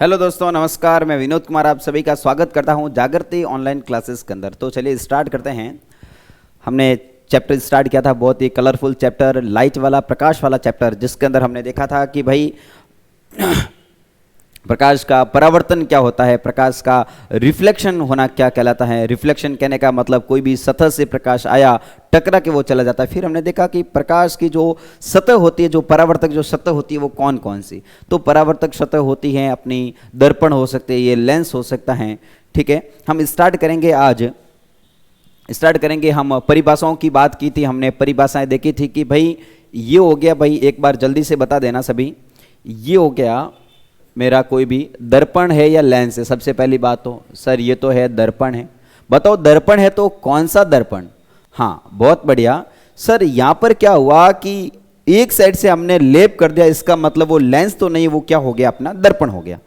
Hello दोस्तों, नमस्कार। मैं विनोद कुमार आप सभी का स्वागत करता हूं जागृति ऑनलाइन क्लासेस के अंदर। तो चलिए स्टार्ट करते हैं। हमने चैप्टर स्टार्ट किया था, बहुत ही कलरफुल चैप्टर, लाइट वाला, प्रकाश वाला चैप्टर, जिसके अंदर हमने देखा था कि भाई प्रकाश का परावर्तन क्या होता है, प्रकाश का रिफ्लेक्शन होना क्या कहलाता है। रिफ्लेक्शन कहने का मतलब कोई भी सतह से प्रकाश आया, टकरा के वो चला जाता है। फिर हमने देखा कि प्रकाश की जो सतह होती है, जो परावर्तक जो सतह होती है, वो कौन कौन सी। तो परावर्तक सतह होती है अपनी, दर्पण हो सकते हैं, ये लेंस हो सकता है। ठीक है, हम स्टार्ट करेंगे। आज स्टार्ट करेंगे। हम परिभाषाओं की बात की थी, हमने परिभाषाएं देखी थी कि भाई ये हो गया, भाई एक बार जल्दी से बता देना सभी, ये हो गया मेरा कोई भी दर्पण है या लेंस है। सबसे पहली बात तो सर ये तो है दर्पण है, बताओ दर्पण है तो कौन सा दर्पण। हाँ बहुत बढ़िया सर। यहाँ पर क्या हुआ कि एक साइड से हमने लेप कर दिया, इसका मतलब वो लेंस तो नहीं, वो क्या हो गया अपना दर्पण हो गया।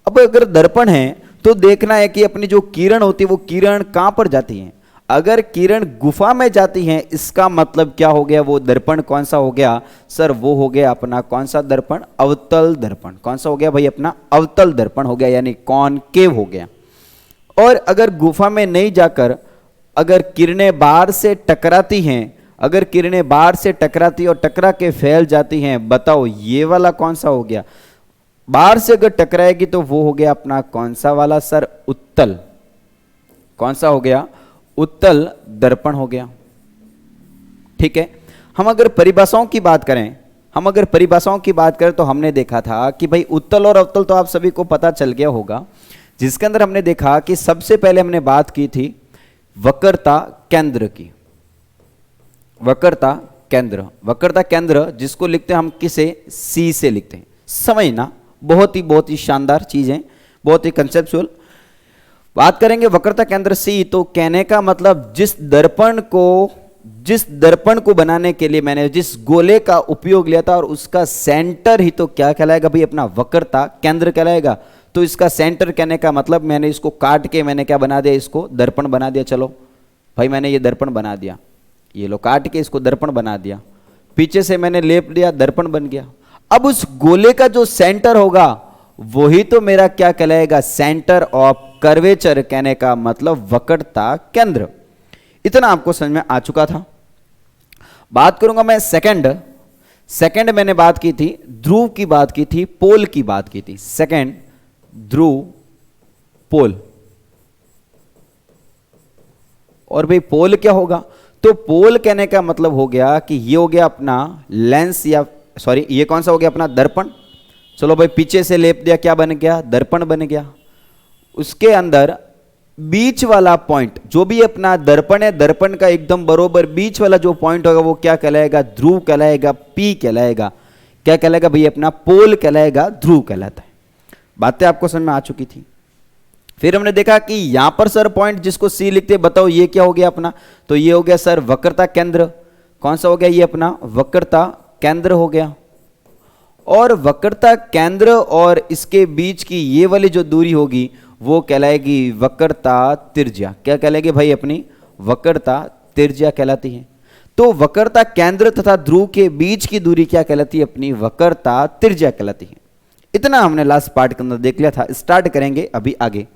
अब अगर दर्पण है तो देखना है कि अपनी जो किरण होती है वो किरण कहाँ पर जाती है। अगर किरण गुफा में जाती है, इसका मतलब क्या हो गया, वो दर्पण कौन सा हो गया सर, वो हो गया अपना कौन सा दर्पण, अवतल दर्पण। कौन सा हो गया भाई, अपना अवतल दर्पण हो गया, यानी कॉनकेव हो गया। और अगर गुफा में नहीं जाकर अगर किरणें बाहर से टकराती हैं, अगर किरणें बाहर से टकराती और टकरा के फैल जाती हैं, बताओ ये वाला कौन सा हो गया। बाहर से अगर टकराएगी तो वो हो गया अपना कौन सा वाला सर, उत्तल। कौन सा हो गया, उत्तल दर्पण हो गया। ठीक है, हम अगर परिभाषाओं की बात करें, तो हमने देखा था कि भाई उत्तल और अवतल तो आप सभी को पता चल गया होगा, जिसके अंदर हमने देखा कि सबसे पहले हमने बात की थी वक्रता केंद्र की। वक्रता केंद्र जिसको लिखते हैं हम किसे, सी से लिखते हैं। समझना, बहुत ही शानदार चीज है, बहुत ही कंसेप्चुअल बात करेंगे। वक्रता केंद्र सी, तो कहने का मतलब जिस दर्पण को बनाने के लिए मैंने जिस गोले का उपयोग लिया था और उसका सेंटर ही तो क्या कहलाएगा भाई, अपना वक्रता केंद्र कहलाएगा। तो इसका सेंटर कहने का मतलब मैंने इसको काट के मैंने क्या बना दिया, इसको दर्पण बना दिया। चलो भाई मैंने ये दर्पण बना दिया, ये लो काट के इसको दर्पण बना दिया, पीछे से मैंने लेप दिया, दर्पण बन गया। अब उस गोले का जो सेंटर होगा वही तो मेरा क्या कहलाएगा, सेंटर ऑफ कर्वेचर, कहने का मतलब वक्रता केंद्र। इतना आपको समझ में आ चुका था। बात करूंगा मैं सेकंड मैंने बात की थी, ध्रुव की बात की थी, पोल की बात की थी। सेकंड ध्रुव, पोल। और भाई पोल क्या होगा, तो पोल कहने का मतलब हो गया कि ये हो गया अपना लेंस, या सॉरी ये कौन सा हो गया अपना दर्पण। चलो भाई पीछे से लेप दिया, क्या बन गया, दर्पण बन गया। उसके अंदर बीच वाला पॉइंट जो भी अपना दर्पण है, दर्पण का एकदम बरोबर बीच वाला जो पॉइंट होगा वो क्या कहलाएगा, ध्रुव कहलाएगा, पी कहलाएगा। क्या कहलाएगा भाई, अपना पोल कहलाएगा, ध्रुव कहलाता है। बातें आपको समझ में आ चुकी थी। फिर हमने देखा कि यहां पर सर पॉइंट जिसको सी लिखते, बताओ ये क्या हो गया अपना, तो ये हो गया सर वक्रता केंद्र। कौन सा हो गया, ये अपना वक्रता केंद्र हो गया। और वक्रता केंद्र और इसके बीच की ये वाली जो दूरी होगी वो कहलाएगी वक्रता त्रिज्या। क्या कहलाएगी भाई, अपनी वक्रता त्रिज्या कहलाती है। तो वक्रता केंद्र तथा ध्रुव के बीच की दूरी क्या कहलाती है, अपनी वक्रता त्रिज्या कहलाती है। इतना हमने लास्ट पार्ट के अंदर देख लिया था। स्टार्ट करेंगे अभी आगे।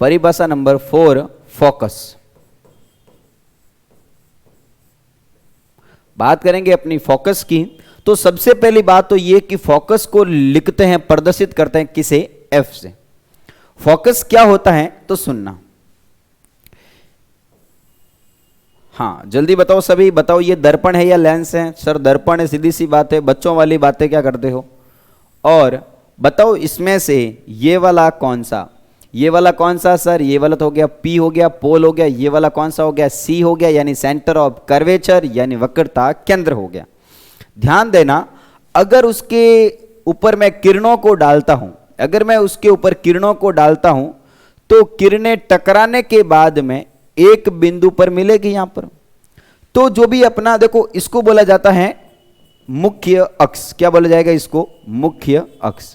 परिभाषा नंबर 4, फोकस। बात करेंगे अपनी फोकस की। तो सबसे पहली बात तो ये कि फोकस को लिखते हैं, प्रदर्शित करते हैं किसे, एफ से। फोकस क्या होता है तो सुनना। हाँ जल्दी बताओ सभी, बताओ ये दर्पण है या लेंस है। सर दर्पण है, सीधी सी बात है, बच्चों वाली बातें क्या करते हो। और बताओ इसमें से ये वाला कौन सा, ये वाला कौन सा सर, ये वाला तो हो गया पी हो गया, पोल हो गया। ये वाला कौन सा हो गया, सी हो गया, यानी सेंटर ऑफ कर्वेचर, यानी वक्रता केंद्र हो गया। ध्यान देना, अगर उसके ऊपर मैं किरणों को डालता हूं, अगर मैं उसके ऊपर किरणों को डालता हूं तो किरणें टकराने के बाद में एक बिंदु पर मिलेगी यहां पर। तो जो भी अपना देखो, इसको बोला जाता है मुख्य अक्ष। क्या बोला जाएगा इसको, मुख्य अक्ष।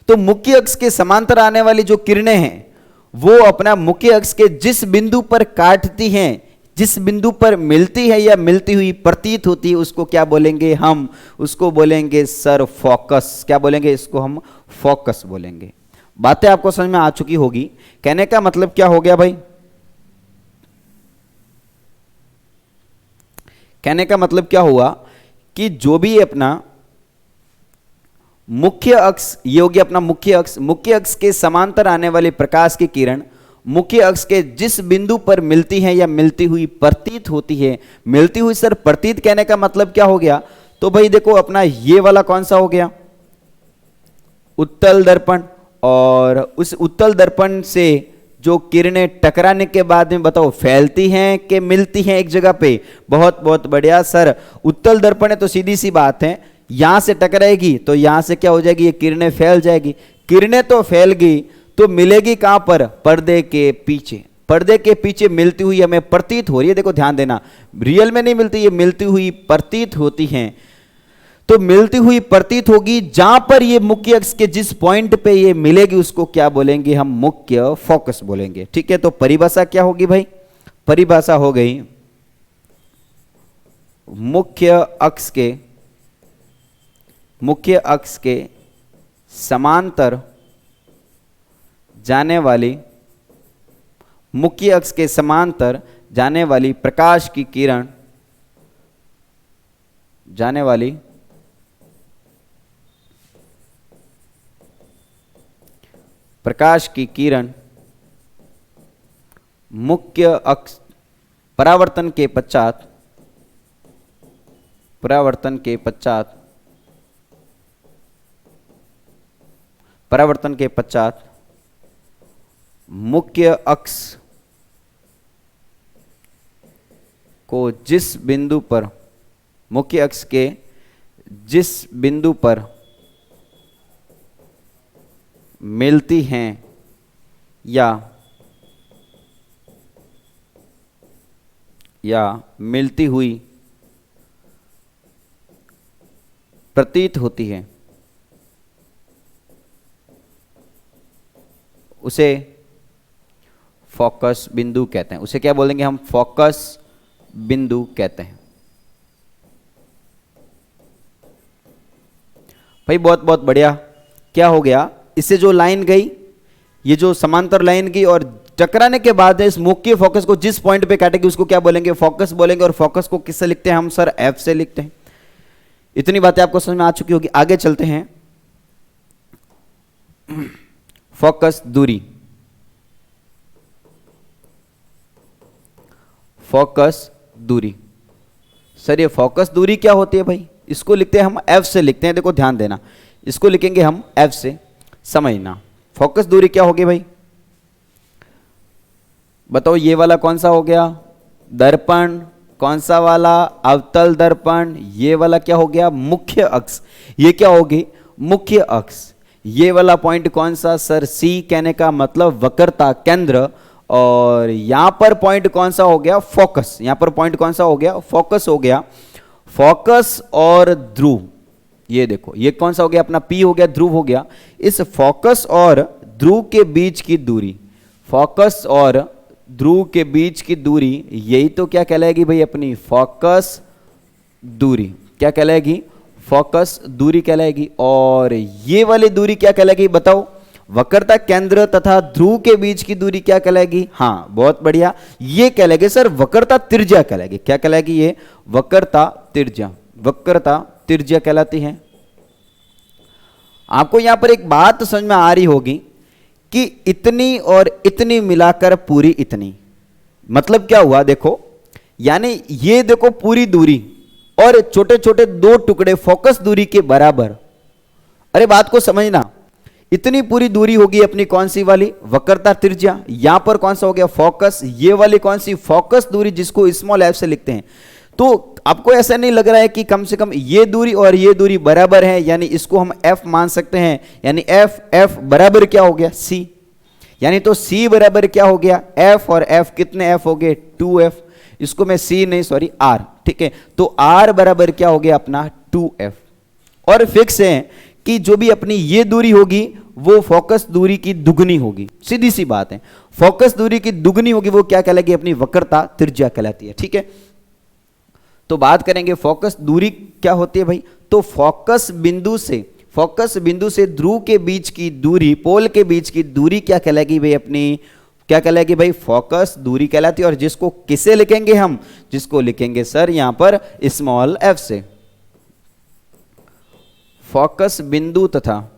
तो मुख्य अक्ष के समांतर आने वाली जो किरणें हैं वो अपना मुख्य अक्ष के जिस बिंदु पर काटती हैं जिस बिंदु पर मिलती है या मिलती हुई प्रतीत होती है उसको क्या बोलेंगे हम? उसको बोलेंगे सर फोकस। क्या बोलेंगे? इसको हम फोकस बोलेंगे। बातें आपको समझ में आ चुकी होगी। कहने का मतलब क्या हो गया भाई? कहने का मतलब क्या हुआ कि जो भी अपना मुख्य अक्ष, ये हो गया अपना मुख्य अक्ष, मुख्य अक्ष के समांतर आने वाली प्रकाश की किरण मुख्य अक्ष के जिस बिंदु पर मिलती है या मिलती हुई प्रतीत होती है, मिलती हुई सर प्रतीत कहने का मतलब क्या हो गया? तो भाई देखो अपना ये वाला कौन सा हो गया? उत्तल दर्पण। और उस उत्तल दर्पण से जो किरणें टकराने के बाद में बताओ फैलती हैं कि मिलती हैं एक जगह पे? बहुत बहुत बढ़िया सर, उत्तल दर्पण है तो सीधी सी बात है, यहां से टकराएगी तो यहां से क्या हो जाएगी? ये किरणें फैल जाएगी। किरणें तो फैल गई तो मिलेगी कहां पर? पर्दे के पीछे। पर्दे के पीछे मिलती हुई हमें प्रतीत हो रही है। देखो ध्यान देना, रियल में नहीं मिलती, ये मिलती हुई प्रतीत होती हैं। तो मिलती हुई प्रतीत होगी, जहां पर ये मुख्य अक्ष के जिस पॉइंट पे ये मिलेगी उसको क्या बोलेंगे हम? मुख्य फोकस बोलेंगे। ठीक है, तो परिभाषा क्या होगी भाई? परिभाषा हो गई मुख्य अक्ष के समांतर जाने वाली, मुख्य अक्ष के समांतर जाने वाली प्रकाश की किरण, जाने वाली प्रकाश की किरण मुख्य अक्ष परावर्तन के पश्चात मुख्य अक्ष को जिस बिंदु पर, मुख्य अक्ष के जिस बिंदु पर मिलती हैं या मिलती हुई प्रतीत होती है उसे फोकस बिंदु कहते हैं। उसे क्या बोलेंगे हम? फोकस बिंदु कहते हैं। भाई बहुत बहुत बढ़िया। क्या हो गया? इससे जो लाइन गई, ये जो समांतर लाइन गई और टकराने के बाद इस मुख्य फोकस को जिस पॉइंट पे काटेगी उसको क्या बोलेंगे? फोकस बोलेंगे। और फोकस को किससे लिखते हैं हम? सर एफ से लिखते हैं। इतनी बातें आपको समझ में आ चुकी होगी। आगे चलते हैं। फोकस दूरी, फोकस दूरी। सर ये फोकस दूरी क्या होती है भाई? इसको लिखते हैं हम एफ से लिखते हैं। देखो ध्यान देना, इसको लिखेंगे हम एफ से। समझना फोकस दूरी क्या होगी भाई? बताओ ये वाला कौन सा हो गया? दर्पण। कौन सा वाला? अवतल दर्पण। ये वाला क्या हो गया? मुख्य अक्ष। ये क्या होगी? मुख्य अक्ष। ये वाला पॉइंट कौन सा? सर सी। कहने का मतलब वक्रता केंद्र। और यहां पर पॉइंट कौन सा हो गया? फोकस। यहां पर पॉइंट कौन सा हो गया? फोकस हो गया। फोकस और ध्रुव, ये देखो ये कौन सा हो गया? अपना पी हो गया, ध्रुव हो गया। इस फोकस और ध्रुव के बीच की दूरी, फोकस और ध्रुव के बीच की दूरी, यही तो क्या कहलाएगी भाई? अपनी फोकस दूरी। क्या कहलाएगी? फोकस दूरी कहलाएगी। और ये वाली दूरी क्या कहलाएगी? बताओ। वक्रता केंद्र तथा ध्रुव के बीच की दूरी क्या कहलाएगी? हाँ बहुत बढ़िया, ये कहलाएगी सर वक्रता त्रिज्या कहलाएगी। क्या कहलाएगी? ये वक्रता त्रिज्या। वक्रता त्रिज्या कहलाती है। आपको यहां पर एक बात समझ में आ रही होगी कि इतनी और इतनी मिलाकर पूरी इतनी, मतलब क्या हुआ? देखो यानी ये देखो पूरी दूरी और छोटे छोटे दो टुकड़े फोकस दूरी के बराबर। अरे बात को समझना, इतनी पूरी दूरी होगी अपनी कौन सी वाली? वक्रता त्रिज्या। यहां पर कौन सा हो गया? फोकस। ये वाली कौन सी? फोकस दूरी, जिसको स्मॉल एफ से लिखते हैं। तो आपको ऐसा नहीं लग रहा है कि कम से कम ये दूरी और ये दूरी बराबर है, यानी इसको हम एफ मान सकते हैं। यानी एफ बराबर क्या हो गया? सी। यानी तो सी बराबर क्या हो गया? एफ। और एफ कितने एफ हो गए? 2f। इसको मैं सी नहीं सॉरी आर, ठीक है। तो आर बराबर क्या हो गया? अपना 2f। और फिक्स है कि जो भी अपनी ये दूरी होगी वो फोकस दूरी की दुगनी होगी। सीधी सी बात है, फोकस दूरी की दुगनी होगी वो क्या कहलाएगी, अपनी वक्रता त्रिज्या कहलाती है। ठीक है, तो बात करेंगे फोकस दूरी क्या होती है भाई। तो फोकस बिंदु से ध्रुव के बीच की दूरी, पोल के बीच की दूरी क्या कहलाएगी भाई, अपनी क्या कहलाएगी भाई, फोकस दूरी कहलाती है। और जिसको किसे लिखेंगे हम, जिसको लिखेंगे सर यहां पर स्मॉल f से। फोकस बिंदु तथा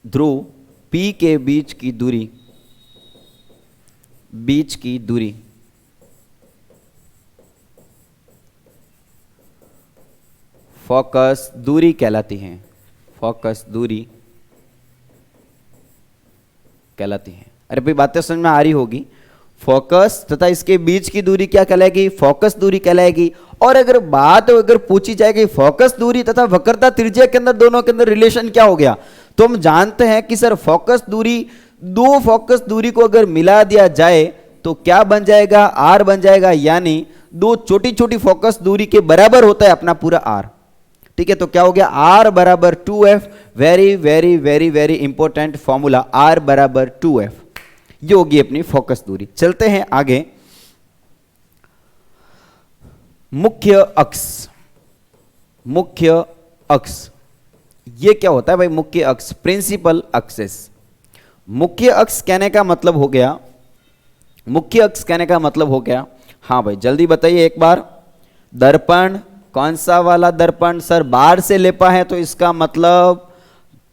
ध्रुव P के बीच की दूरी फोकस दूरी कहलाती है। फोकस दूरी कहलाती है। अरे भाई बातें समझ में आ रही होगी। फोकस तथा इसके बीच की दूरी क्या कहलाएगी, फोकस दूरी कहलाएगी। और अगर पूछी जाएगी फोकस दूरी तथा वक्रता त्रिज्या के अंदर, दोनों के अंदर रिलेशन क्या हो गया, तो हम जानते हैं कि सर फोकस दूरी, दो फोकस दूरी को अगर मिला दिया जाए तो क्या बन जाएगा, आर बन जाएगा। यानी दो छोटी छोटी फोकस दूरी के बराबर होता है अपना पूरा आर। ठीक है, तो क्या हो गया, आर बराबर 2f। Very very very very important formula, R बराबर 2f, ये होगी अपनी फोकस दूरी। चलते हैं आगे। मुख्य अक्ष, ये क्या होता है भाई, मुख्य अक्ष, प्रिंसिपल एक्सिस। मुख्य अक्ष कहने का मतलब हो गया, हाँ भाई जल्दी बताइए एक बार। दर्पण, कौन सा वाला दर्पण सर, बाहर से लेपा है तो इसका मतलब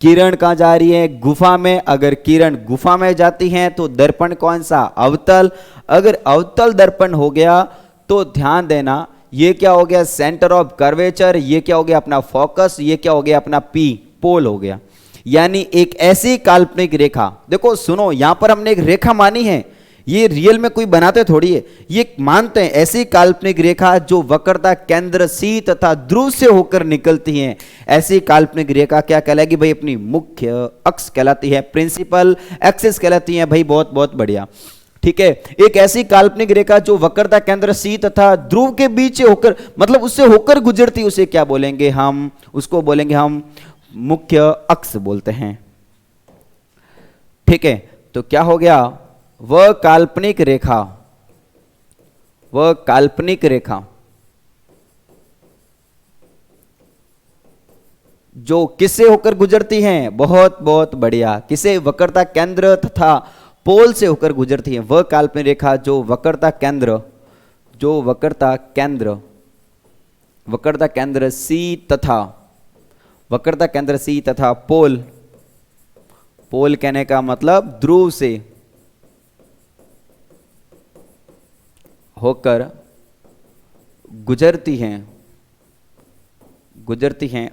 किरण कहां जा रही है, गुफा में। अगर किरण गुफा में जाती है तो दर्पण कौन सा, अवतल। अगर अवतल दर्पण हो गया तो ध्यान देना, ये क्या हो गया, सेंटर ऑफ कर्वेचर। ये क्या हो गया, अपना फोकस। ये क्या हो गया, अपना पी, पोल हो गया। यानी एक ऐसी काल्पनिक रेखा, देखो सुनो, यहां पर हमने एक रेखा मानी है, ये रियल में कोई बनाते थोड़ी है, ये मानते हैं ऐसी काल्पनिक रेखा जो वक्रता केंद्र सी तथा ध्रुव से होकर निकलती है। ऐसी काल्पनिक रेखा क्या कहलाएगी भाई, अपनी मुख्य अक्ष कहलाती है, प्रिंसिपल एक्सिस कहलाती है भाई। बहुत बहुत बढ़िया। ठीक है, एक ऐसी काल्पनिक रेखा जो वक्रता केंद्र सी तथा ध्रुव के बीच होकर, मतलब उससे होकर गुजरती, उसे क्या बोलेंगे हम, उसको बोलेंगे हम मुख्य अक्ष बोलते हैं। ठीक है, तो क्या हो गया, वह काल्पनिक रेखा जो किससे होकर गुजरती है, बहुत बहुत बढ़िया, किसे, वक्रता केंद्र तथा पोल से होकर गुजरती है। वह काल्पनिक रेखा जो वक्रता केंद्र सी तथा पोल कहने का मतलब ध्रुव से होकर गुजरती हैं,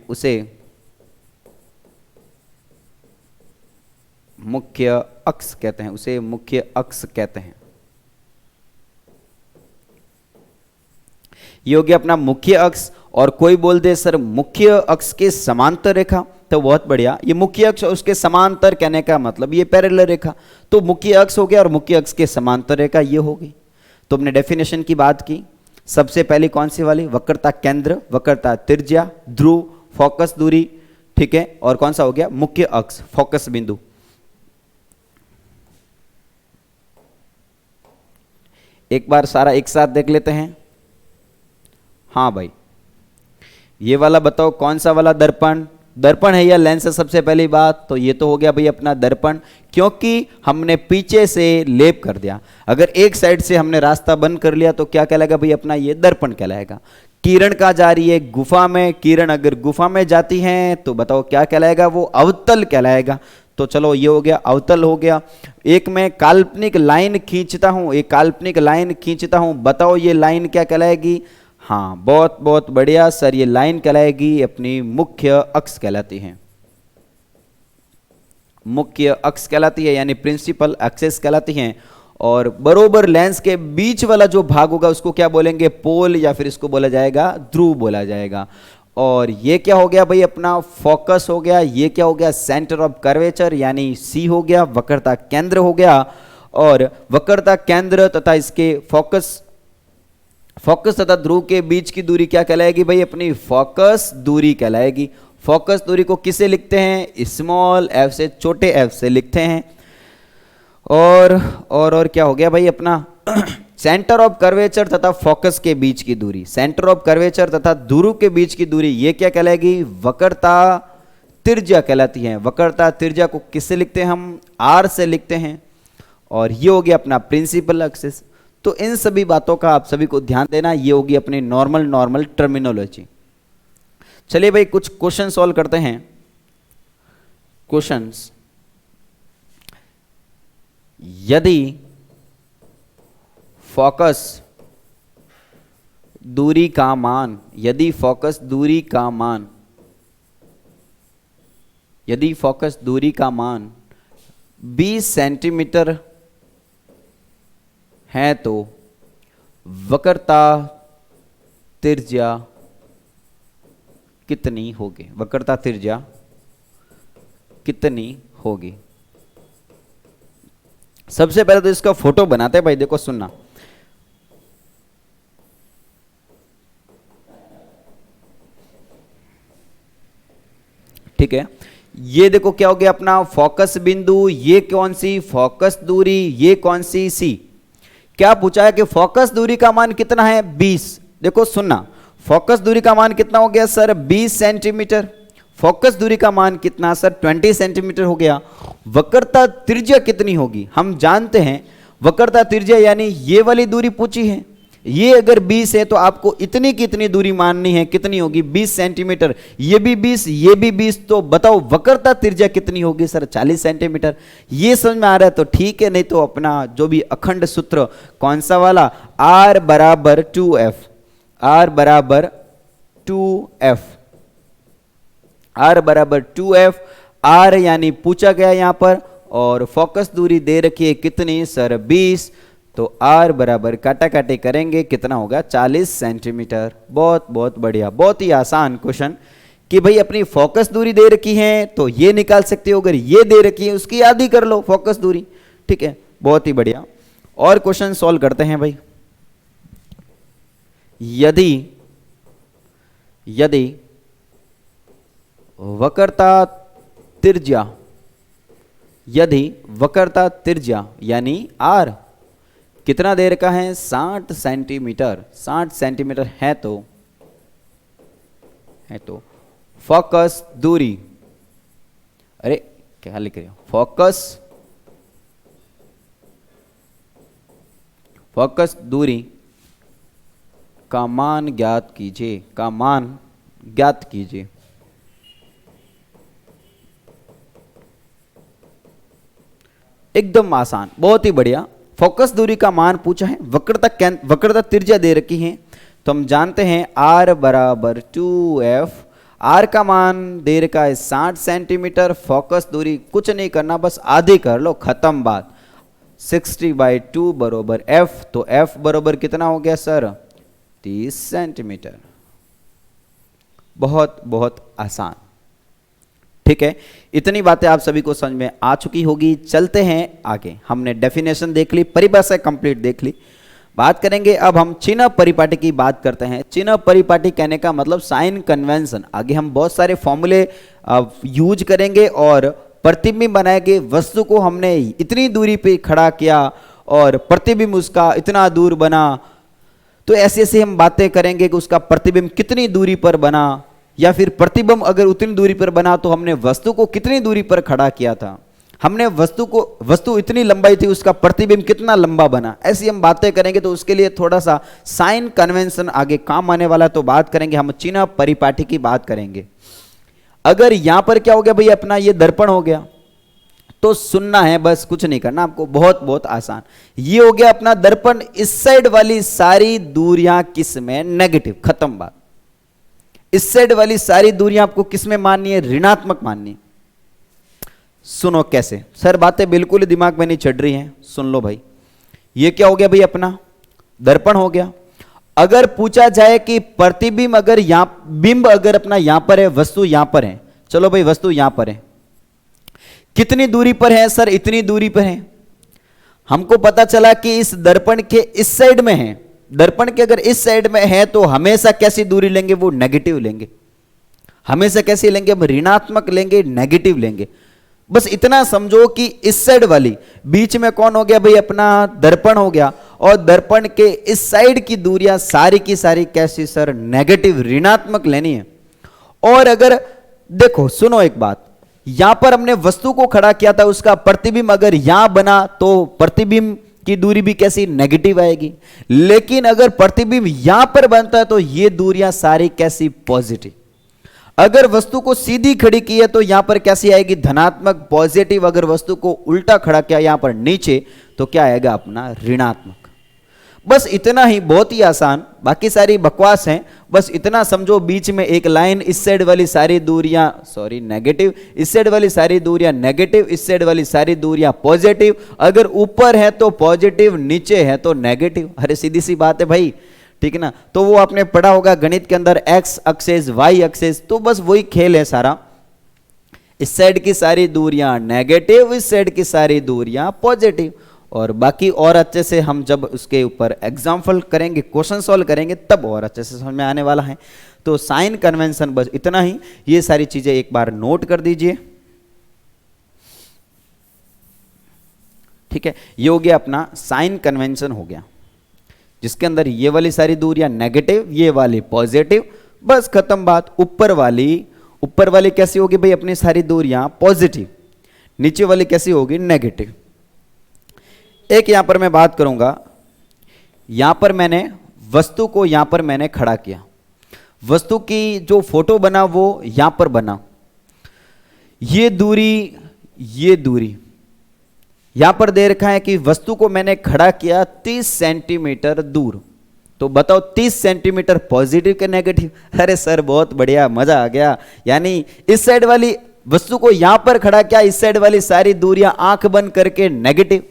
उसे मुख्य अक्ष कहते हैं, ये हो गया अपना मुख्य अक्ष। और कोई बोल दे सर मुख्य अक्ष के समांतर रेखा, तो बहुत बढ़िया, ये मुख्य अक्ष और उसके समांतर कहने का मतलब ये पैरेलल रेखा, तो मुख्य अक्ष हो गया और मुख्य अक्ष के समांतर रेखा ये होगी। तो हमने डेफिनेशन की बात की, सबसे पहली कौन सी वाली, वक्रता केंद्र, वक्रता त्रिज्या, ध्रुव, फोकस दूरी। ठीक है, और कौन सा हो गया, मुख्य अक्ष, फोकस बिंदु। एक बार सारा एक साथ देख लेते हैं। हाँ भाई, ये वाला बताओ कौन सा वाला दर्पण है या लेंस है। सबसे पहली बात तो ये तो हो गया भाई अपना दर्पण, क्योंकि हमने पीछे से लेप कर दिया। अगर एक साइड से हमने रास्ता बंद कर लिया तो क्या कहलाएगा भाई, अपना ये दर्पण कहलाएगा। किरण कहाँ जा रही है, गुफा में। किरण अगर गुफा में जाती है तो बताओ क्या कहलाएगा, वो अवतल कहलाएगा। तो चलो ये हो गया, अवतल हो गया। एक मैं काल्पनिक लाइन खींचता हूं, बताओ ये लाइन क्या कहलाएगी। हाँ बहुत बहुत बढ़िया सर, ये लाइन कहलाएगी अपनी मुख्य अक्ष कहलाती है, मुख्य अक्ष कहलाती है, यानी प्रिंसिपल एक्सिस कहलाती हैं। और बरोबर लेंस के बीच वाला जो भाग होगा उसको क्या बोलेंगे, पोल, या फिर इसको बोला जाएगा ध्रुव बोला जाएगा। और ये क्या हो गया भाई, अपना फोकस हो गया। ये क्या हो गया, सेंटर ऑफ कर्वेचर यानी सी हो गया, वक्रता केंद्र हो गया। और वक्रता केंद्र तथा इसके फोकस तथा ध्रुव के बीच की दूरी क्या कहलाएगी भाई, अपनी फोकस दूरी कहलाएगी। फोकस दूरी को किसे लिखते हैं? स्मॉल एफ से, छोटे एफ से लिखते हैं। और क्या हो गया भाई अपना सेंटर ऑफ कर्वेचर तथा फोकस के बीच की दूरी, सेंटर ऑफ कर्वेचर तथा ध्रुव के बीच की दूरी, ये क्या कहलाएगी? वक्रता त्रिज्या कहलाती है। वक्रता त्रिज्या को किससे लिखते हैं हम? आर से लिखते हैं। और ये हो गया अपना प्रिंसिपल एक्सिस। तो इन सभी बातों का आप सभी को ध्यान देना, ये होगी अपनी नॉर्मल टर्मिनोलॉजी। चलिए भाई कुछ क्वेश्चन सॉल्व करते हैं। क्वेश्चंस, यदि फोकस दूरी का मान, यदि फोकस दूरी का मान 20 सेंटीमीटर है तो वक्रता त्रिज्या कितनी होगी? वक्रता त्रिज्या कितनी होगी? सबसे पहले तो इसका फोटो बनाते हैं भाई, देखो सुनना। ठीक है, ये देखो क्या हो गया अपना फोकस बिंदु, ये कौन सी फोकस दूरी, ये कौन सी सी। क्या पूछा है कि फोकस दूरी का मान कितना है? 20। देखो सुनना, फोकस दूरी का मान कितना हो गया सर? 20 सेंटीमीटर। फोकस दूरी का मान कितना सर? 20 सेंटीमीटर हो गया। वक्रता त्रिज्या कितनी होगी? हम जानते हैं वक्रता त्रिज्या यानी ये वाली दूरी पूछी है, ये अगर 20 है तो आपको इतनी कितनी दूरी माननी है, कितनी होगी? 20 सेंटीमीटर। ये भी 20, ये भी 20, तो बताओ वक्रता त्रिज्या कितनी होगी सर? 40 सेंटीमीटर। ये समझ में आ रहा है तो ठीक है, नहीं तो अपना जो भी अखंड सूत्र कौन सा वाला, R बराबर 2F, R बराबर 2F, R बराबर 2F। R यानी पूछा गया यहां पर, और फोकस दूरी दे रखी है कितनी सर? 20। तो R बराबर काटाकाटी करेंगे, कितना होगा? 40 सेंटीमीटर। बहुत बहुत बढ़िया, बहुत ही आसान क्वेश्चन कि भाई अपनी फोकस दूरी दे रखी है तो ये निकाल सकते हो, अगर ये दे रखी है उसकी आधी कर लो फोकस दूरी। ठीक है, बहुत ही बढ़िया। और क्वेश्चन सॉल्व करते हैं भाई। यदि वक्रता त्रिज्या, यदि वक्रता त्रिज्या यानी R कितना दे रखा है? 60 सेंटीमीटर, 60 सेंटीमीटर है तो फोकस दूरी, अरे क्या लिख रहे हो? फोकस दूरी का मान ज्ञात कीजिए, का मान ज्ञात कीजिए। एकदम आसान, बहुत ही बढ़िया। फोकस दूरी का मान पूछा है, वक्रता त्रिज्या दे रखी है, तो हम जानते हैं R बराबर 2F। R का मान दे रखा है 60 सेंटीमीटर। फोकस दूरी कुछ नहीं करना, बस आधी कर लो, खत्म बात। 60/2 बराबर F, तो F बराबर कितना हो गया सर? 30 सेंटीमीटर। बहुत बहुत आसान। ठीक है, इतनी बातें आप सभी को समझ में आ चुकी होगी। चलते हैं आगे। हमने डेफिनेशन देख ली, परिभाषा कंप्लीट देख ली। बात करेंगे अब हम चिन्ह परिपाटी की बात करते हैं। चिन्ह परिपाटी कहने का मतलब साइन कन्वेंशन। आगे हम बहुत सारे फॉर्मूले यूज करेंगे और प्रतिबिंब बनाएंगे। वस्तु को हमने इतनी दूरी पे खड़ा किया और प्रतिबिंब उसका इतना दूर बना, तो ऐसे ऐसे हम बातें करेंगे कि उसका प्रतिबिंब कितनी दूरी पर बना, या फिर प्रतिबिंब अगर उतनी दूरी पर बना तो हमने वस्तु को कितनी दूरी पर खड़ा किया था, हमने वस्तु इतनी लंबाई थी, उसका प्रतिबिंब कितना लंबा बना। ऐसी हम बातें करेंगे, तो उसके लिए थोड़ा सा साइन कन्वेंशन आगे काम आने वाला, तो बात करेंगे हम चिन्ह परिपाटी की बात करेंगे। अगर यहां पर क्या हो गया भाई, अपना ये दर्पण हो गया, तो सुनना है, बस कुछ नहीं करना आपको, बहुत बहुत आसान। ये हो गया अपना दर्पण, इस साइड वाली सारी दूरियां किस में? नेगेटिव, खत्म बात। इस साइड वाली सारी दूरियां आपको किस में माननी है? ऋणात्मक माननी है। सुनो कैसे सर, बातें बिल्कुल ही दिमाग में नहीं चढ़ रही हैं, सुन लो भाई। ये क्या हो गया भाई, अपना दर्पण हो गया। अगर पूछा जाए कि प्रतिबिंब अगर बिंब अगर अपना यहां पर है, वस्तु यहां पर है, चलो भाई वस्तु यहां पर है, कितनी दूरी पर है सर? इतनी दूरी पर है। हमको पता चला कि इस दर्पण के इस साइड में है, दर्पण के अगर इस साइड में है तो हमेशा कैसी दूरी लेंगे? वो नेगेटिव लेंगे। हमेशा कैसे लेंगे, हम ऋणात्मक लेंगे, नेगेटिव लेंगे। बस इतना समझो कि इस साइड वाली, बीच में कौन हो गया भाई, अपना दर्पण हो गया, और दर्पण के इस साइड की दूरियां सारी की सारी कैसी सर, नेगेटिव, ऋणात्मक लेनी है। और अगर देखो सुनो एक बात, यहां पर हमने वस्तु को खड़ा किया था, उसका प्रतिबिंब अगर यहां बना तो प्रतिबिंब की दूरी भी कैसी, नेगेटिव आएगी। लेकिन अगर प्रतिबिंब यहां पर बनता है तो ये दूरियां सारी कैसी, पॉजिटिव। अगर वस्तु को सीधी खड़ी की है तो यहां पर कैसी आएगी, धनात्मक, पॉजिटिव। अगर वस्तु को उल्टा खड़ा किया यहां पर नीचे तो क्या आएगा, अपना ऋणात्मक। बस इतना ही, बहुत ही आसान, बाकी सारी बकवास हैं। बस इतना समझो, बीच में एक लाइन, इस साइड वाली सारी दूरियां सॉरी नेगेटिव, इस साइड वाली सारी दूरियां नेगेटिव, इस साइड वाली सारी दूरियां पॉजिटिव। अगर ऊपर है तो पॉजिटिव, नीचे है तो नेगेटिव। अरे सीधी सी बात है भाई, ठीक है ना। तो वो आपने पढ़ा होगा गणित के अंदर, एक्स एक्सेस, वाई एक्सेस, तो बस वही खेल है सारा। इस साइड की सारी दूरियां नेगेटिव, इस साइड की सारी दूरियां पॉजिटिव। और बाकी और अच्छे से हम जब उसके ऊपर एग्जाम्पल करेंगे, क्वेश्चन सॉल्व करेंगे, तब और अच्छे से समझ में आने वाला है। तो साइन कन्वेंशन बस इतना ही, ये सारी चीजें एक बार नोट कर दीजिए, ठीक है। ये हो गया अपना साइन कन्वेंशन हो गया, जिसके अंदर ये वाली सारी दूरियां नेगेटिव, ये वाली पॉजिटिव, बस खत्म बात। ऊपर वाली कैसी होगी भाई, अपनी सारी दूरियां पॉजिटिव, नीचे वाली कैसी होगी, नेगेटिव। एक यहां पर मैं बात करूंगा, यहां पर मैंने वस्तु को यहां पर मैंने खड़ा किया, वस्तु की जो फोटो बना वो यहां पर बना, ये दूरी यहां पर दे रखा है कि वस्तु को मैंने खड़ा किया 30 सेंटीमीटर दूर। तो बताओ 30 सेंटीमीटर पॉजिटिव के नेगेटिव? अरे सर बहुत बढ़िया, मजा आ गया। यानी इस साइड वाली वस्तु को यहां पर खड़ा किया, इस साइड वाली सारी दूरियां आंख बंद करके नेगेटिव।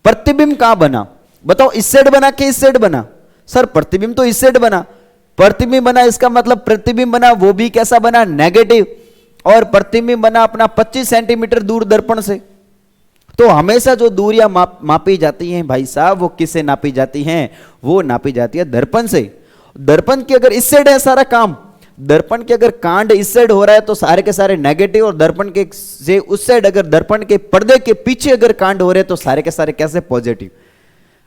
प्रतिबिंब कहां बना, बताओ इस साइड बना कि इस साइड बना? सर प्रतिबिंब तो इस साइड बना, प्रतिबिंब बना, इसका मतलब प्रतिबिंब बना वो भी कैसा बना, नेगेटिव। और प्रतिबिंब बना अपना 25 सेंटीमीटर दूर दर्पण से। तो हमेशा जो दूरियां मापी जाती हैं भाई साहब, वो किससे नापी जाती हैं, वो नापी जाती है दर्पण से। दर्पण की अगर इस साइड है सारा काम, दर्पण के अगर कांड इस साइड हो रहा है तो सारे के सारे नेगेटिव, और दर्पण के से उस साइड अगर दर्पण के पर्दे के पीछे अगर कांड हो रहे हैं तो सारे के सारे कैसे, पॉजिटिव।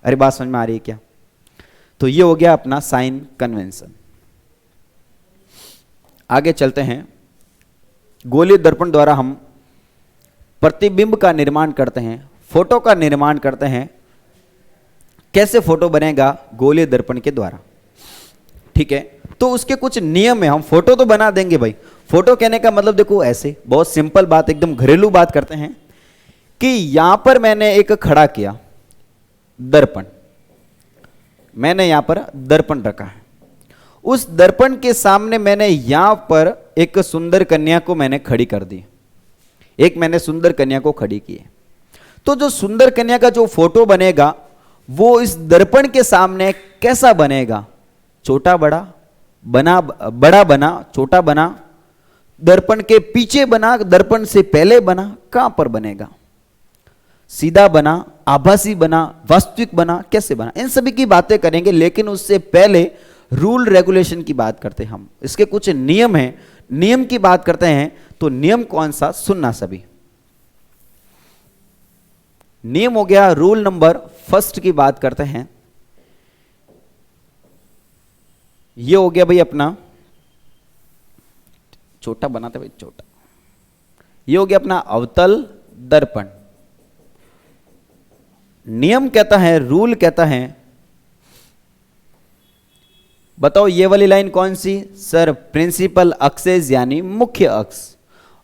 अरे बात समझ में आ रही है क्या? तो ये हो गया अपना साइन कन्वेंशन। आगे चलते हैं। गोलीय दर्पण द्वारा हम प्रतिबिंब का निर्माण करते हैं, फोटो का निर्माण करते हैं। कैसे फोटो बनेगा गोलीय दर्पण के द्वारा, ठीक है। तो उसके कुछ नियम है। हम फोटो तो बना देंगे भाई, फोटो कहने का मतलब देखो ऐसे, बहुत सिंपल बात, एकदम घरेलू बात करते हैं कि यहां पर मैंने एक खड़ा किया दर्पण, मैंने यहां पर दर्पण रखा है। उस दर्पण के सामने मैंने यहां पर एक सुंदर कन्या को मैंने खड़ी कर दी, एक मैंने सुंदर कन्या को खड़ी की है। तो जो सुंदर कन्या का जो फोटो बनेगा वो इस दर्पण के सामने कैसा बनेगा, छोटा बड़ा बना, बड़ा बना, छोटा बना, दर्पण के पीछे बना, दर्पण से पहले बना, कहां पर बनेगा, सीधा बना, आभासी बना, वास्तविक बना, कैसे बना, इन सभी की बातें करेंगे। लेकिन उससे पहले रूल रेगुलेशन की बात करते हैं हम, इसके कुछ नियम हैं, नियम की बात करते हैं। तो नियम कौन सा, सुनना सभी। नियम हो गया, रूल नंबर फर्स्ट की बात करते हैं। ये हो गया भाई अपना, छोटा बनाते भाई, छोटा। ये हो गया अपना अवतल दर्पण। नियम कहता है, रूल कहता है, बताओ ये वाली लाइन कौन सी सर, प्रिंसिपल एक्सेस यानी मुख्य अक्ष।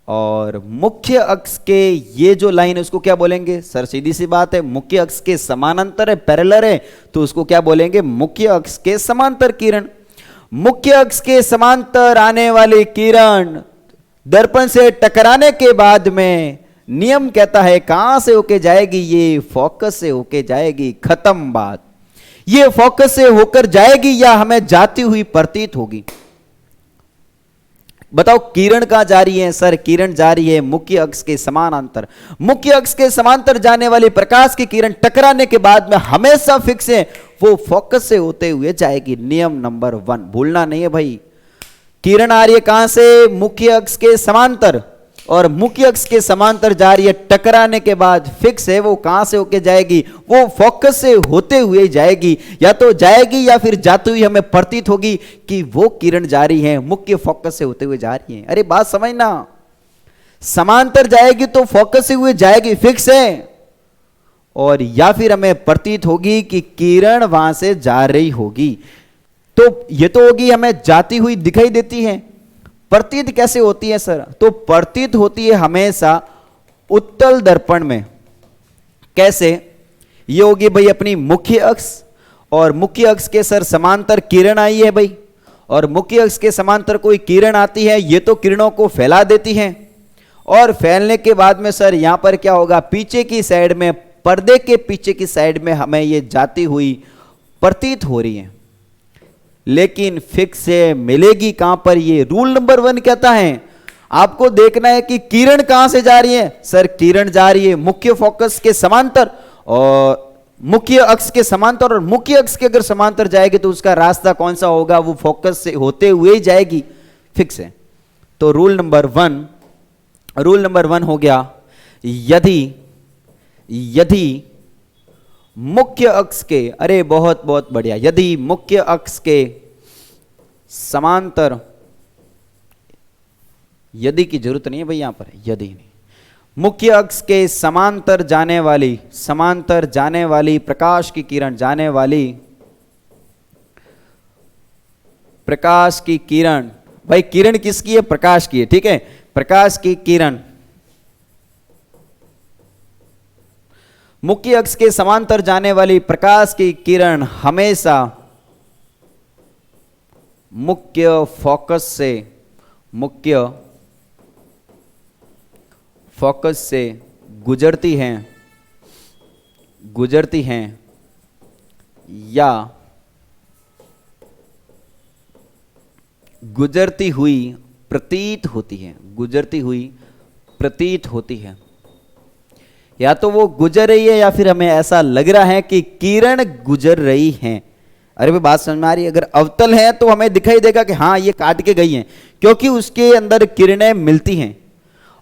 और मुख्य अक्ष के ये जो लाइन है उसको क्या बोलेंगे सर, सीधी सी बात है, मुख्य अक्ष के समानांतर है, पैरेलल है, तो उसको क्या बोलेंगे, मुख्य अक्ष के समांतर किरण। मुख्य अक्ष के समांतर आने वाली किरण दर्पण से टकराने के बाद में नियम कहता है कहां से होके जाएगी, ये फोकस से होके जाएगी, खत्म बात। ये फोकस से होकर जाएगी या हमें जाती हुई प्रतीत होगी? बताओ किरण कहां जा रही है सर, किरण जा रही है मुख्य अक्ष के समानांतर। मुख्य अक्ष के समांतर जाने वाली प्रकाश की किरण टकराने के बाद में हमेशा फिक्स है, वो फोकस से होते हुए जाएगी। नियम नंबर 1 भूलना नहीं है भाई। किरण आ रही है कहां से? मुख्य अक्ष के समांतर, और मुख्य अक्ष के समांतर जा रही है, टकराने के बाद फिक्स है वो कहां से होके जाएगी? वो फोकस से होते हुए जाएगी, या तो जाएगी या फिर जाती हुई हमें प्रतीत होगी कि वो किरण जा रही है, मुख्य फोकस से होते हुए जा रही है। अरे बात समझना, समांतर जाएगी तो फोकस से हुए जाएगी, फिक्स है, और या फिर हमें प्रतीत होगी कि किरण वहां से जा रही होगी। तो ये तो होगी हमें जाती हुई दिखाई देती है। प्रतीत कैसे होती है सर? तो प्रतीत होती है हमेशा उत्तल दर्पण में। कैसे? ये होगी भाई अपनी मुख्य अक्ष, और मुख्य अक्ष के सर समांतर किरण आई है भाई, और मुख्य अक्ष के समांतर कोई किरण आती है, ये तो किरणों को फैला देती है, और फैलने के बाद में सर यहां पर क्या होगा? पीछे की साइड में, पर्दे के पीछे की साइड में हमें ये जाती हुई प्रतीत हो रही है, लेकिन फिक्स से मिलेगी कहां पर? ये रूल नंबर 1 कहता है आपको देखना है कि किरण कहां से जा रही है। सर किरण जा रही है मुख्य फोकस के समांतर, और मुख्य अक्ष के समांतर, और मुख्य अक्ष के अगर समांतर जाएगी तो उसका रास्ता कौन सा होगा? वो फोकस से होते हुए ही जाएगी, फिक्स है। तो रूल नंबर 1 हो गया, यदि मुख्य अक्ष के, अरे बहुत बहुत बढ़िया, यदि मुख्य अक्ष के समांतर, यदि की जरूरत नहीं है भाई यहां पर, यदि नहीं, मुख्य अक्ष के समांतर जाने वाली प्रकाश की किरण, प्रकाश की किरण, भाई किरण किसकी है? प्रकाश की है, ठीक है। प्रकाश की किरण मुख्य अक्ष के समांतर जाने वाली प्रकाश की किरण हमेशा मुख्य फोकस से गुजरती हैं या गुजरती हुई प्रतीत होती है, या तो वो गुजर रही है या फिर हमें ऐसा लग रहा है कि किरण गुजर रही हैं। अरे भाई बात समझ में आ रही है? अगर अवतल है तो हमें दिखाई देगा कि हाँ ये काट के गई हैं, क्योंकि उसके अंदर किरणें मिलती हैं,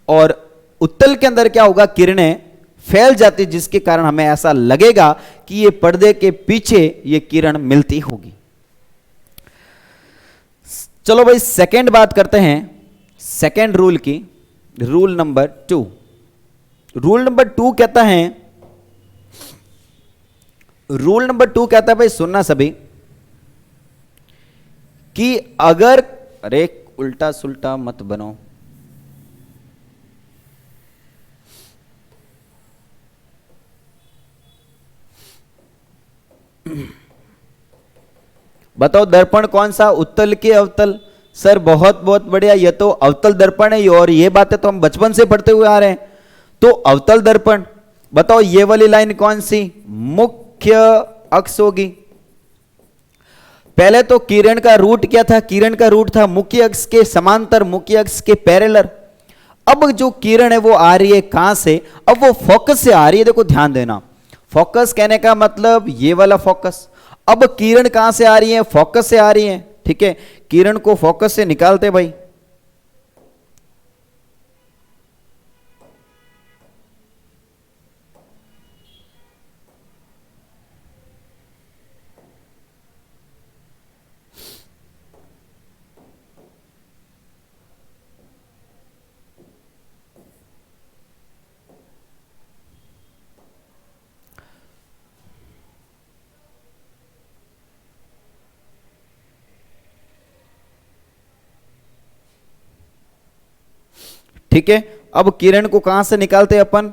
और उत्तल के अंदर क्या होगा? किरणें फैल जाती, जिसके कारण हमें ऐसा लगेगा कि ये पर्दे के पीछे ये किरण मिलती होगी। चलो भाई सेकंड बात करते हैं, सेकंड रूल की, रूल नंबर 2। रूल नंबर 2 कहता है भाई सुनना सभी, कि अगर, अरे उल्टा सुल्टा मत बनो, बताओ दर्पण कौन सा? उत्तल के अवतल? सर बहुत बहुत बढ़िया, ये तो अवतल दर्पण है, और ये बातें तो हम बचपन से पढ़ते हुए आ रहे हैं। तो अवतल दर्पण, बताओ ये वाली लाइन कौन सी? मुख्य अक्ष होगी। पहले तो किरण का रूट क्या था? किरण का रूट था मुख्य अक्ष के समांतर, मुख्य अक्ष के पैरेलल। अब जो किरण है वो आ रही है कहां से? अब वो फोकस से आ रही है। देखो ध्यान देना, फोकस कहने का मतलब ये वाला फोकस। अब किरण कहां से आ रही है? फोकस से आ रही है, ठीक है। किरण को फोकस से निकालते भाई, ठीक है। अब किरण को कहां से निकालते हैं अपन?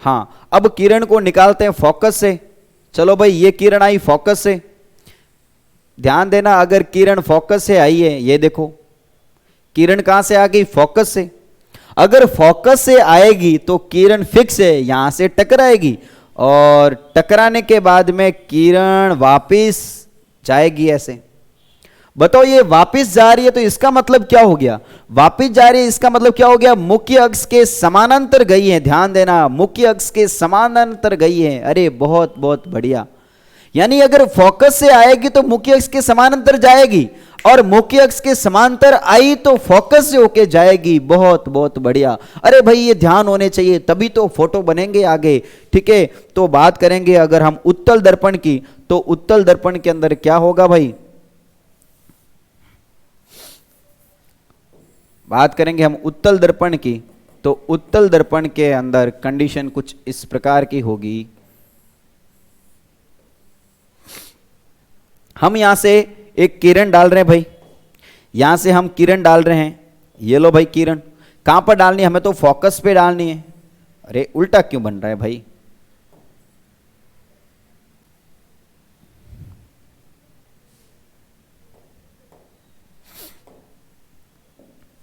हां, अब किरण को निकालते हैं फोकस से। चलो भाई ये किरण आई फोकस से, ध्यान देना, अगर किरण फोकस से आई है, ये देखो किरण कहां से आ गई? फोकस से। अगर फोकस से आएगी तो किरण फिक्स है, यहां से टकराएगी, और टकराने के बाद में किरण वापस जाएगी ऐसे। बताओ ये वापस जा रही है तो इसका मतलब क्या हो गया? वापस जा रही है इसका मतलब क्या हो गया? मुख्य अक्ष के समानांतर गई है। ध्यान देना, मुख्य अक्ष के समानांतर गई है। अरे बहुत बहुत बढ़िया, यानी अगर फोकस से आएगी तो मुख्य अक्ष के समानांतर जाएगी, और मुख्य अक्ष के समांतर आई तो फोकस से होके जाएगी। बहुत बहुत बढ़िया। अरे भाई ये ध्यान होने चाहिए, तभी तो फोटो बनेंगे आगे। ठीक है, तो बात करेंगे अगर हम उत्तल दर्पण की, तो उत्तल दर्पण के अंदर क्या होगा भाई, बात करेंगे हम उत्तल दर्पण की, तो उत्तल दर्पण के अंदर कंडीशन कुछ इस प्रकार की होगी। हम यहां से एक किरण डाल रहे हैं भाई, यहां से हम किरण डाल रहे हैं, ये लो भाई किरण। कहां पर डालनी है, हमें तो फोकस पे डालनी है। अरे उल्टा क्यों बन रहा है भाई,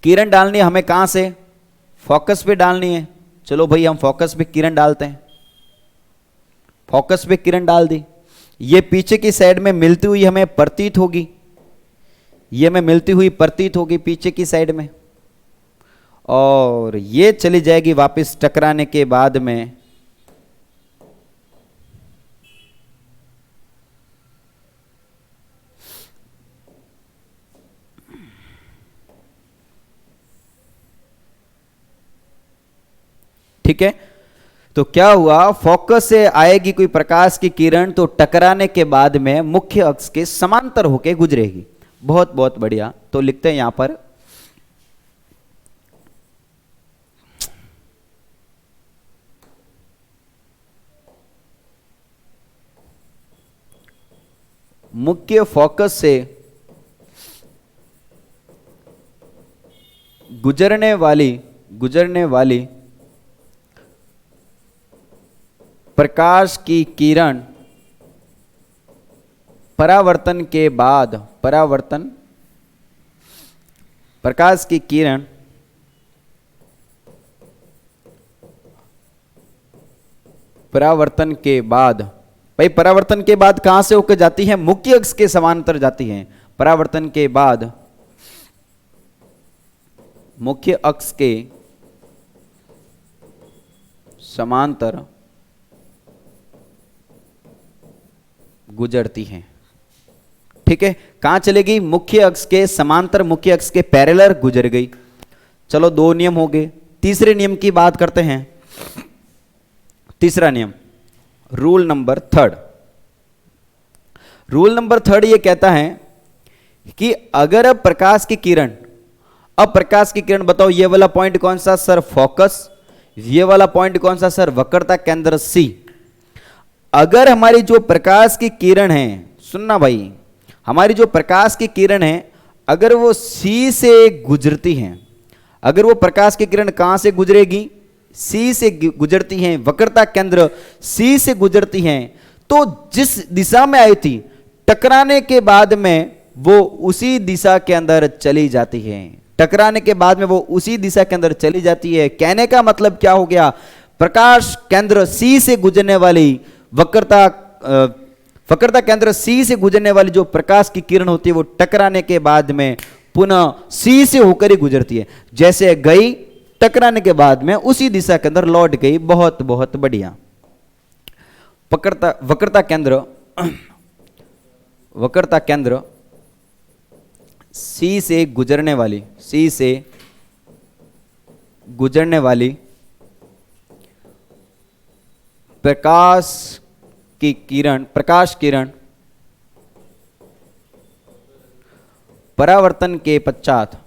किरण डालनी है हमें कहां से, फोकस पे डालनी है। चलो भाई हम फोकस पे किरण डालते हैं, फोकस पे किरण डाल दी। ये पीछे की साइड में मिलती हुई हमें प्रतीत होगी, ये में मिलती हुई प्रतीत होगी पीछे की साइड में, और ये चली जाएगी वापस टकराने के बाद में ठीक है। तो क्या हुआ, फोकस से आएगी कोई प्रकाश की किरण तो टकराने के बाद में मुख्य अक्ष के समांतर होकर गुजरेगी। बहुत बहुत बढ़िया। तो लिखते हैं यहां पर मुख्य फोकस से गुजरने वाली प्रकाश की किरण परावर्तन के बाद, प्रकाश की किरण परावर्तन के बाद, भाई परावर्तन के बाद कहां से होकर जाती है, मुख्य अक्ष के समांतर जाती है। परावर्तन के बाद मुख्य अक्ष के समांतर गुजरती हैं। ठीक है, कहां चलेगी, मुख्य अक्ष के समांतर, मुख्य अक्ष के पैरेलल गुजर गई। चलो दो नियम हो गए। तीसरे नियम की बात करते हैं। तीसरा नियम, rule number third. Rule number third ये कहता है कि अगर अब प्रकाश की किरण, अब प्रकाश की किरण बताओ, ये वाला पॉइंट कौन सा सर, फोकस। ये वाला पॉइंट कौन सा सर, वक्रता केंद्र सी। अगर हमारी जो प्रकाश की किरण है, सुनना भाई, हमारी जो प्रकाश की किरण है अगर वो सी से गुजरती हैं, अगर वो प्रकाश की किरण कहां से गुजरेगी, सी से गुजरती हैं, वक्रता केंद्र सी से गुजरती हैं, तो जिस दिशा में आई थी टकराने के बाद में वो उसी दिशा के अंदर चली जाती है। टकराने के बाद में वो उसी दिशा के अंदर चली जाती है। कहने का मतलब क्या हो गया, प्रकाश केंद्र सी से गुजरने वाली वक्रता केंद्र सी से गुजरने वाली जो प्रकाश की किरण होती है वो टकराने के बाद में पुनः सी से होकर ही गुजरती है। जैसे गई, टकराने के बाद में उसी दिशा के अंदर लौट गई। बहुत बहुत बढ़िया। वक्रता केंद्र सी से गुजरने वाली प्रकाश किरण परावर्तन के पश्चात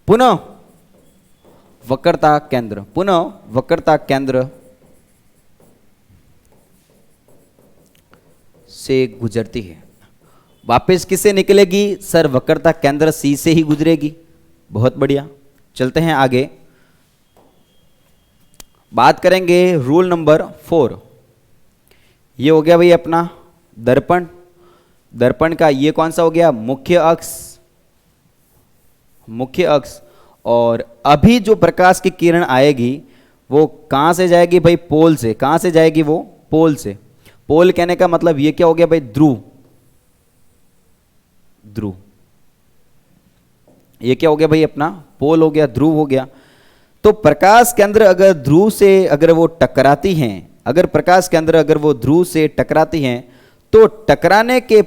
पुनः वक्रता केंद्र से गुजरती है। वापस किससे निकलेगी सर, वक्रता केंद्र सी से ही गुजरेगी। बहुत बढ़िया। चलते हैं आगे, बात करेंगे रूल नंबर 4। ये हो गया भाई अपना दर्पण का ये कौन सा हो गया, मुख्य अक्ष। और अभी जो प्रकाश की किरण आएगी वो कहां से जाएगी भाई, पोल से। कहां से जाएगी वो, पोल से। पोल कहने का मतलब ये क्या हो गया भाई, ध्रुव। ये क्या हो गया भाई अपना, पोल हो गया, ध्रुव हो गया। तो प्रकाश के अंदर अगर ध्रुव से अगर वो टकराती हैं, अगर प्रकाश के अंदर अगर वो ध्रुव से टकराती हैं, तो टकराने के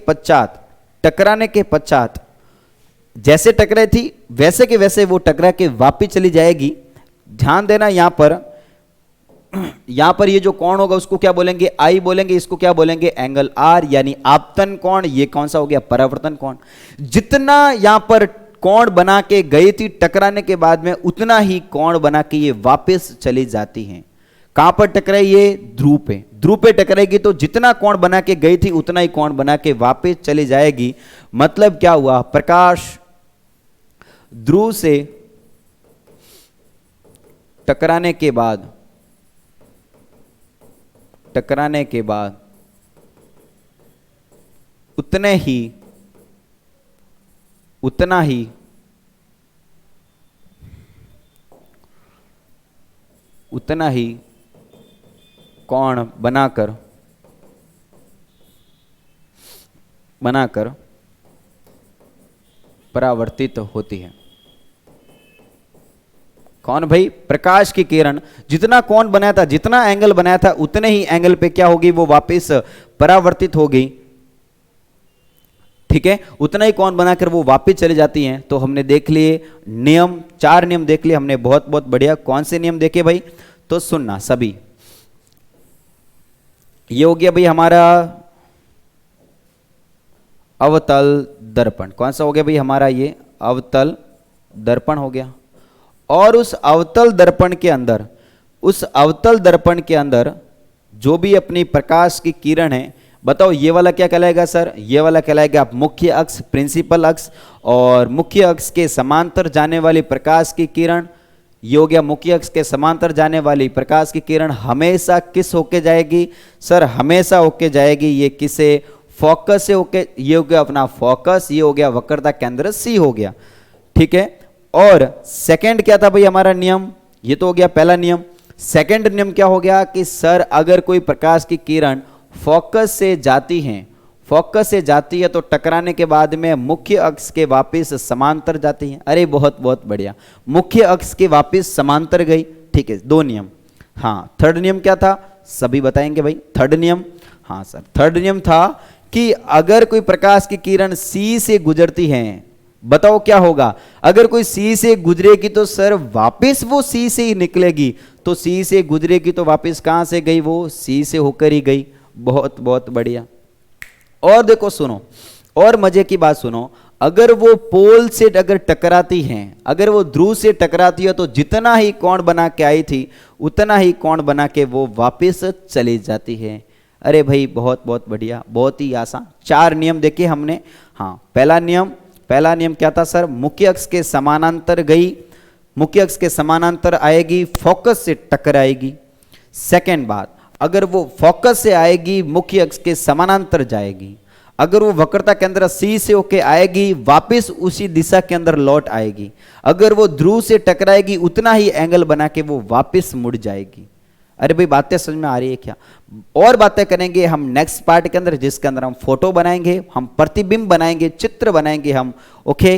पश्चात जैसे टकराई थी वैसे के वैसे वो टकरा के वापिस चली जाएगी। ध्यान देना यहां पर ये जो कोण होगा उसको क्या बोलेंगे, आई बोलेंगे, इसको क्या बोलेंगे, एंगल आर, यानी आपतन कोण। ये कौन सा हो गया, परावर्तन कोण। जितना यहां पर कोण बना के गई थी टकराने के बाद में, उतना ही कोण बना के ये वापस चली जाती हैं। कहां पर टकराई, ये ध्रुव पे। ध्रुव पे टकराएगी तो जितना कोण बना के गई थी उतना ही कोण बना के वापस चली जाएगी। मतलब क्या हुआ, प्रकाश ध्रुव से टकराने के बाद उतना ही कोण बनाकर परावर्तित होती है। कौन भाई, प्रकाश की किरण जितना कोण बनाया था, जितना एंगल बनाया था, उतने ही एंगल पे क्या होगी, वो वापस परावर्तित होगी। ठीक है, उतना ही कोण बनाकर वो वापस चली जाती हैं। तो हमने देख लिए नियम, 4 नियम देख लिए हमने, बहुत बहुत बढ़िया। कौन से नियम देखे भाई, तो सुनना सभी। ये हो गया भाई हमारा अवतल दर्पण। कौन सा हो गया भाई हमारा, ये अवतल दर्पण हो गया। और उस अवतल दर्पण के अंदर जो भी अपनी प्रकाश की किरण है, बताओ ये वाला क्या कहलाएगा सर, ये वाला कहलाएगा मुख्य अक्ष, प्रिंसिपल अक्ष। और मुख्य अक्ष के समांतर जाने वाली प्रकाश की किरण, ये हो गया मुख्य अक्ष के समांतर जाने वाली प्रकाश की किरण हमेशा किस होके जाएगी सर, हमेशा होके जाएगी ये किसे, फोकस से होके। ये हो गया अपना फोकस, ये हो गया वक्रता केंद्र सी हो गया। ठीक है, और सेकंड क्या था भाई हमारा नियम, ये तो हो गया पहला नियम। सेकंड नियम क्या हो गया कि सर अगर कोई प्रकाश की किरण फोकस से जाती है तो टकराने के बाद में मुख्य अक्ष के वापस समांतर जाती है। अरे बहुत बहुत बढ़िया, मुख्य अक्ष के वापस समांतर गई। ठीक है, 2 नियम। हाँ, थर्ड नियम क्या था, सभी बताएंगे भाई। थर्ड नियम, हाँ सर, थर्ड नियम था कि अगर कोई प्रकाश की किरण सी से गुजरती है, बताओ क्या होगा, अगर कोई सी से गुजरेगी तो सर वापस वो सी से ही निकलेगी। तो सी से गुजरेगी तो वापस कहां से गई, वो सी से होकर ही गई। बहुत बहुत बढ़िया। और देखो सुनो, और मजे की बात सुनो, अगर वो पोल से अगर टकराती हैं, अगर वो ध्रुव से टकराती है तो जितना ही कोण बना के आई थी उतना ही कोण बना के वो वापस चली जाती है। अरे भाई बहुत बहुत बढ़िया, बहुत ही आसान। 4 नियम देखे हमने। हाँ, पहला नियम क्या था सर, मुख्य अक्ष के समानांतर गई, मुख्य अक्ष के समानांतर आएगी, फोकस से टकराएगी। सेकंड बात, अगर वो फोकस से आएगी मुख्य अक्ष के समानांतर जाएगी, अगर वो वक्रता के अंदर सी से होके आएगी वापस उसी दिशा के अंदर लौट आएगी, अगर वो ध्रुव से टकराएगी उतना ही एंगल बना के वो वापस मुड़ जाएगी। अरे भाई बातें समझ में आ रही है क्या? और बातें करेंगे हम नेक्स्ट पार्ट के अंदर, जिसके अंदर हम फोटो बनाएंगे, हम प्रतिबिंब बनाएंगे, चित्र बनाएंगे हम। Okay,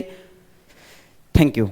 thank you.